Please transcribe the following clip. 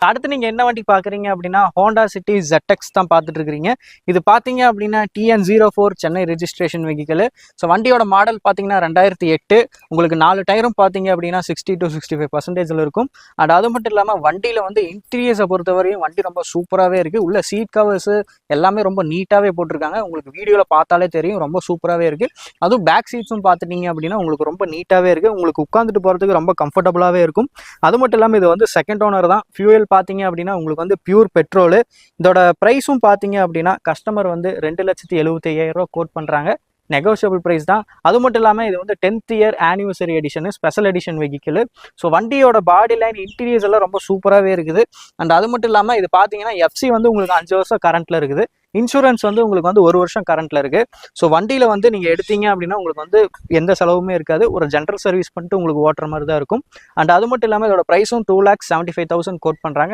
அடுத்து நீங்க என்ன வண்டி பாக்குறீங்க அப்படின்னா ஹோண்டா சிட்டி ZX தான் பார்த்துட்டு இருக்கீங்க. இது பாத்தீங்க அப்படின்னா TN04 Chennai registration vehicle. So வண்டியோட மாடல் பாத்தீங்கன்னா 2008. உங்களுக்கு 4 டயரும் பாத்தீங்க அப்படின்னா 60 to 65% இருக்கும். அண்ட் அது மட்டும் இல்லாம வண்டியில வந்து இன்டீரியர்ஸை பொறுத்தவரையும் வண்டி ரொம்ப சூப்பராகவே இருக்கு. உள்ள சீட் கவர்ஸ் எல்லாமே ரொம்ப நீட்டாவே போட்டிருக்காங்க. உங்களுக்கு வீடியோல பார்த்தாலே தெரியும் ரொம்ப சூப்பராகவே இருக்கு. அதுவும் பேக் சீட்ஸும் பார்த்துட்டீங்க அப்படின்னா உங்களுக்கு ரொம்ப நீட்டாவே இருக்கு. உங்களுக்கு உட்காந்துட்டு போறதுக்கு ரொம்ப கம்ஃபர்டபுளாகவே இருக்கும். அது மட்டும் இல்லாமல் இது வந்து செகண்ட் ஓனர் தான். ஃபியூயல் பார்த்தீங்க அப்படின்னா உங்களுக்கு வந்து பியூர் பெட்ரோலு. இதோட ப்ரைஸும் பார்த்தீங்க அப்படின்னா கஸ்டமர் வந்து 2,75,000 கோட் பண்ணுறாங்க. நெகோஷியபிள் ப்ரைஸ் தான். அது மட்டும் இல்லாமல் இது வந்து 10th year anniversary edition, special edition vehicle. So வண்டியோட பாடி லைன் இன்டீரியர்ஸ் எல்லாம் ரொம்ப சூப்பராகவே இருக்குது. அண்ட் அது மட்டும் இல்லாமல் இது பார்த்தீங்கன்னா FC வந்து உங்களுக்கு 5 வருஷம் கரண்ட்டில் இருக்குது. இன்சூரன்ஸ் வந்து உங்களுக்கு வந்து 1 வருஷம் கரண்ட்டில் இருக்குது. ஸோ வண்டியில் வந்து நீங்கள் எடுத்தீங்க அப்படின்னா உங்களுக்கு வந்து எந்த செலவுமே இருக்காது. ஒரு ஜென்ரல் சர்வீஸ் பண்ணிட்டு உங்களுக்கு ஓட்டுற மாதிரி தான் இருக்கும். அண்ட் அது மட்டும் இல்லாமல் இதோட ப்ரைஸும் 2,75,000 கோட் பண்ணுறாங்க.